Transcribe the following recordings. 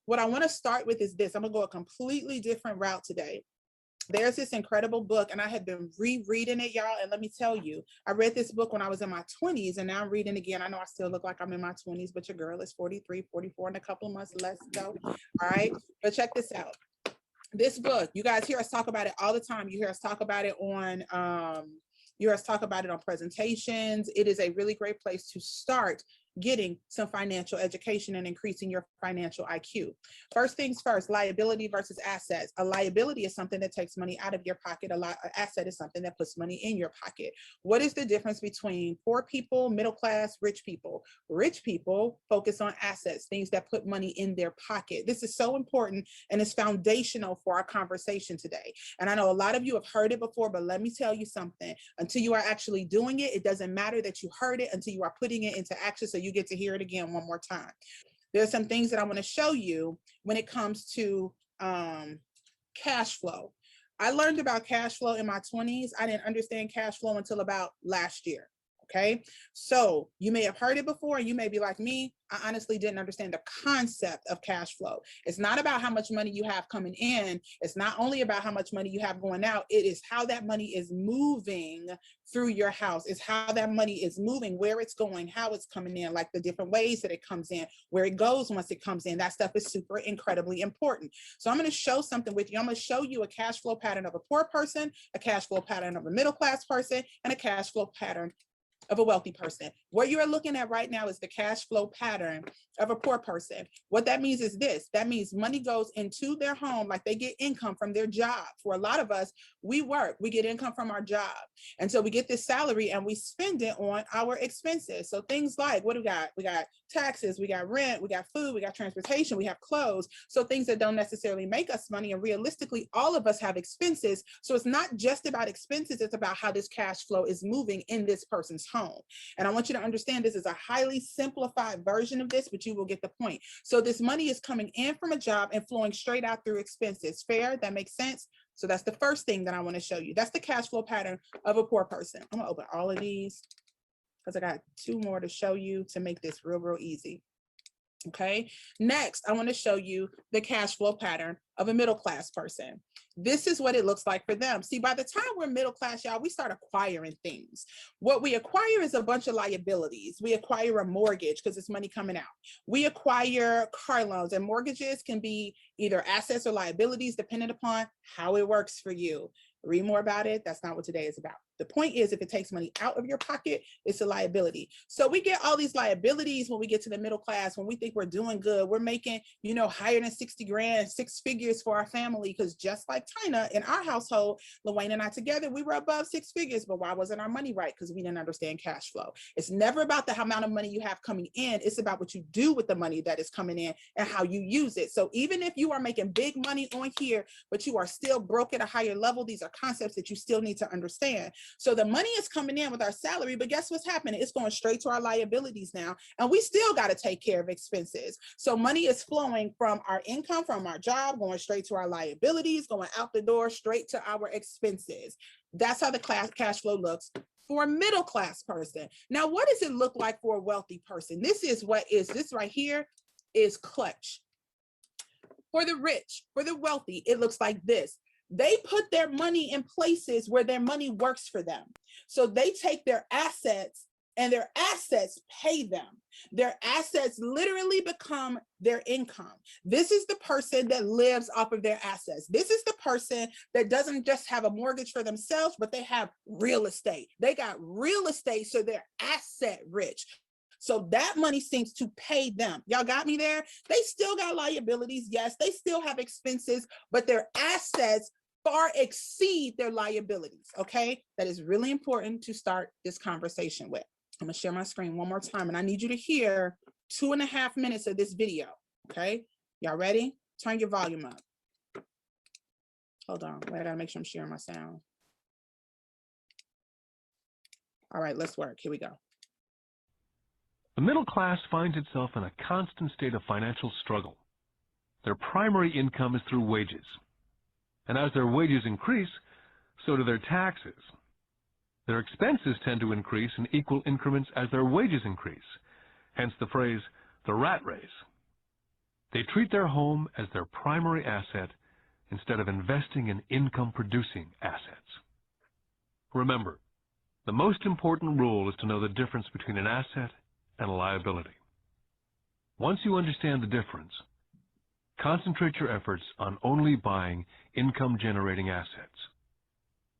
what I want to start with is this. I'm going to go a completely different route today. There's this incredible book, and I had been rereading it, y'all. And let me tell you, I read this book when I was in my 20s, and now I'm reading again. I know I still look like I'm in my 20s, but your girl is 43, 44 in a couple of months. Let's go. All right. But check this out. This book, you guys hear us talk about it all the time. You hear us talk about it on presentations. It is a really great place to start getting some financial education and increasing your financial IQ. First things first, liability versus assets. A liability is something that takes money out of your pocket. An asset is something that puts money in your pocket. What is the difference between poor people, middle class, rich people? Rich people focus on assets, things that put money in their pocket. This is so important and it's foundational for our conversation today. And I know a lot of you have heard it before, but let me tell you something. Until you are actually doing it, it doesn't matter that you heard it until you are putting it into action. So you get to hear it again one more time. There's some things that I want to show you when it comes to cash flow. I learned about cash flow in my 20s. I didn't understand cash flow until about last year. Okay, so you may have heard it before and you may be like me. I honestly didn't understand the concept of cash flow. It's not about how much money you have coming in. It's not only about how much money you have going out. It is how that money is moving through your house. It's how that money is moving, where it's going, how it's coming in, like the different ways that it comes in, where it goes once it comes in. That stuff is super incredibly important. So I'm going to show something with you. I'm going to show you a cash flow pattern of a poor person, a cash flow pattern of a middle class person, and a cash flow pattern of a wealthy person. What you're looking at right now is the cash flow pattern of a poor person. What that means is this. That means money goes into their home, like they get income from their job. For a lot of us, we work, we get income from our job. And so we get this salary and we spend it on our expenses. So things like, what do we got? We got taxes, we got rent, we got food, we got transportation, we have clothes. So things that don't necessarily make us money. And realistically, all of us have expenses. So it's not just about expenses, it's about how this cash flow is moving in this person's home. And I want you to understand this is a highly simplified version of this, but you will get the point. So this money is coming in from a job and flowing straight out through expenses. Fair? That makes sense? So that's the first thing that I want to show you. That's the cash flow pattern of a poor person. I'm gonna open all of these because I got two more to show you to make this real easy. Okay, next, I want to show you the cash flow pattern of a middle class person. This is what it looks like for them. See, by the time we're middle class, y'all, we start acquiring things. What we acquire is a bunch of liabilities. We acquire a mortgage because it's money coming out. We acquire car loans, and mortgages can be either assets or liabilities depending upon how it works for you. Read more about it. That's not what today is about. The point is, if it takes money out of your pocket, it's a liability. So we get all these liabilities when we get to the middle class, when we think we're doing good. We're making, you know, higher than 60 grand, 6 figures for our family. Because just like Tina, in our household, LaWayne and I together, we were above 6 figures. But why wasn't our money right? Because we didn't understand cash flow. It's never about the amount of money you have coming in. It's about what you do with the money that is coming in and how you use it. So even if you are making big money on here, but you are still broke at a higher level, these are concepts that you still need to understand. So the money is coming in with our salary, but guess what's happening? It's going straight to our liabilities now, and we still got to take care of expenses. So money is flowing from our income, from our job, going straight to our liabilities, going out the door, straight to our expenses. That's how the cash flow looks for a middle class person. Now, what does it look like for a wealthy person? This right here is clutch. For the rich, for the wealthy, it looks like this. They put their money in places where their money works for them. So they take their assets and their assets pay them. Their assets literally become their income. This is the person that lives off of their assets. This is the person that doesn't just have a mortgage for themselves, but they have real estate. They got real estate, so they're asset rich. So that money seems to pay them. Y'all got me there? They still got liabilities. Yes, they still have expenses, but their assets far exceed their liabilities. Okay, that is really important to start this conversation with. I'm gonna share my screen one more time, and I need you to hear 2.5 minutes of this video. Okay, y'all ready? Turn your volume up. Hold on, wait, I gotta make sure I'm sharing my sound. All right, let's work. Here we go. The middle class finds itself in a constant state of financial struggle. Their primary income is through wages. And as their wages increase, so do their taxes. Their expenses tend to increase in equal increments as their wages increase, hence the phrase, the rat race. They treat their home as their primary asset instead of investing in income-producing assets. Remember, the most important rule is to know the difference between an asset and a liability. Once you understand the difference, concentrate your efforts on only buying income-generating assets.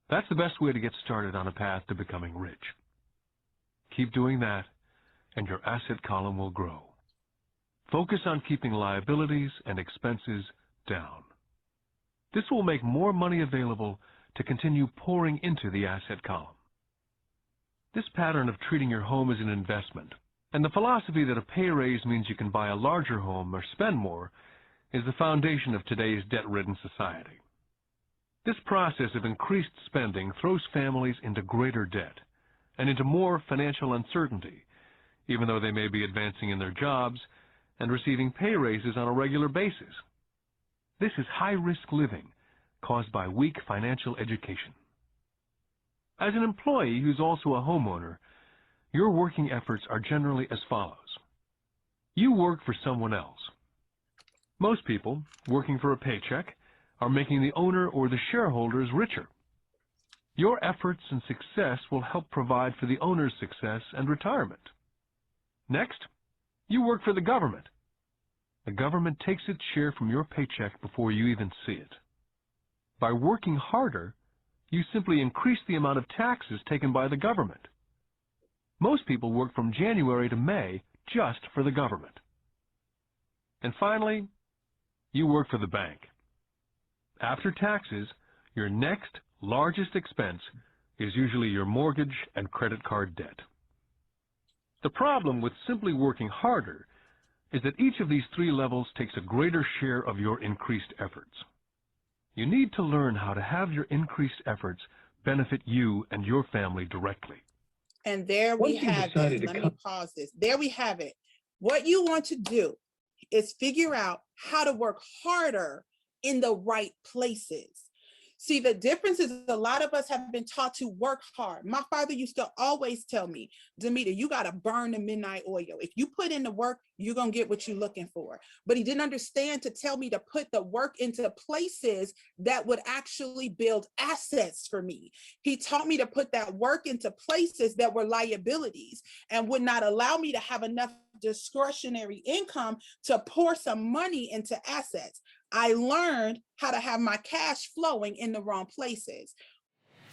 That's the best way to get started on a path to becoming rich. Keep doing that, and your asset column will grow. Focus on keeping liabilities and expenses down. This will make more money available to continue pouring into the asset column. This pattern of treating your home as an investment, and the philosophy that a pay raise means you can buy a larger home or spend more, is the foundation of today's debt-ridden society. This process of increased spending throws families into greater debt and into more financial uncertainty, even though they may be advancing in their jobs and receiving pay raises on a regular basis. This is high-risk living caused by weak financial education. As an employee who's also a homeowner, your working efforts are generally as follows. You work for someone else. Most people, working for a paycheck, are making the owner or the shareholders richer. Your efforts and success will help provide for the owner's success and retirement. Next, you work for the government. The government takes its share from your paycheck before you even see it. By working harder, you simply increase the amount of taxes taken by the government. Most people work from January to May just for the government. And finally, you work for the bank. After taxes, your next largest expense is usually your mortgage and credit card debt. The problem with simply working harder is that each of these three levels takes a greater share of your increased efforts. You need to learn how to have your increased efforts benefit you and your family directly. And there we have it. Let me pause this. There we have it. What you want to do is figure out how to work harder in the right places. See, the difference is a lot of us have been taught to work hard. My father used to always tell me, Demeter, you got to burn the midnight oil. If you put in the work, you're going to get what you're looking for. But he didn't understand to tell me to put the work into places that would actually build assets for me. He taught me to put that work into places that were liabilities and would not allow me to have enough discretionary income to pour some money into assets. I learned how to have my cash flowing in the wrong places.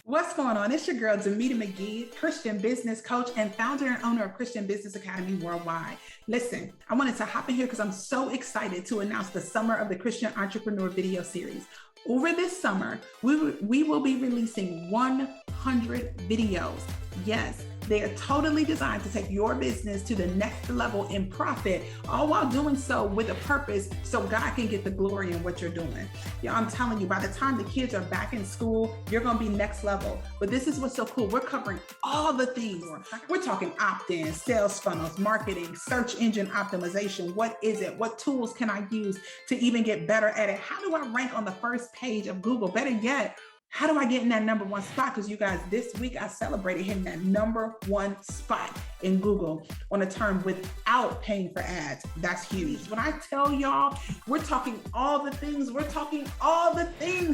What's going on? It's your girl, Demeter McGee, Christian business coach and founder and owner of Christian Business Academy Worldwide. Listen, I wanted to hop in here because I'm so excited to announce the Summer of the Christian Entrepreneur video series. Over this summer, we will be releasing 100 videos. Yes, they are totally designed to take your business to the next level in profit, all while doing so with a purpose so God can get the glory in what you're doing. Yeah, I'm telling you, by the time the kids are back in school, you're going to be next level. But this is what's so cool. We're covering all the things. We're talking opt-in, sales funnels, marketing, search engine optimization. What is it? What tools can I use to even get better at it? How do I rank on the first page of Google? Better yet, how do I get in that number one spot? Because you guys, this week I celebrated hitting that number one spot in Google on a term without paying for ads. That's huge. When I tell y'all, we're talking all the things,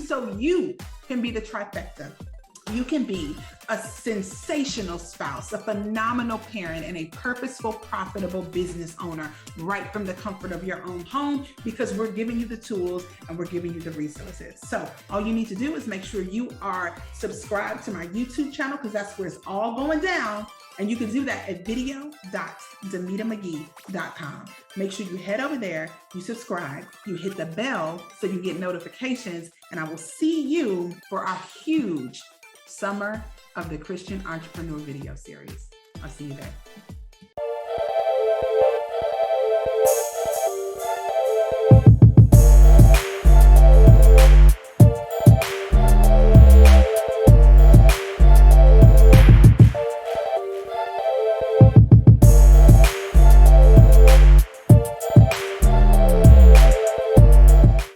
so you can be the trifecta. You can be a sensational spouse, a phenomenal parent, and a purposeful, profitable business owner right from the comfort of your own home, because we're giving you the tools and we're giving you the resources. So all you need to do is make sure you are subscribed to my YouTube channel, because that's where it's all going down. And you can do that at video.demetermcgee.com. Make sure you head over there, you subscribe, you hit the bell so you get notifications, and I will see you for our huge Summer of the Christian Entrepreneur video series. I'll see you there.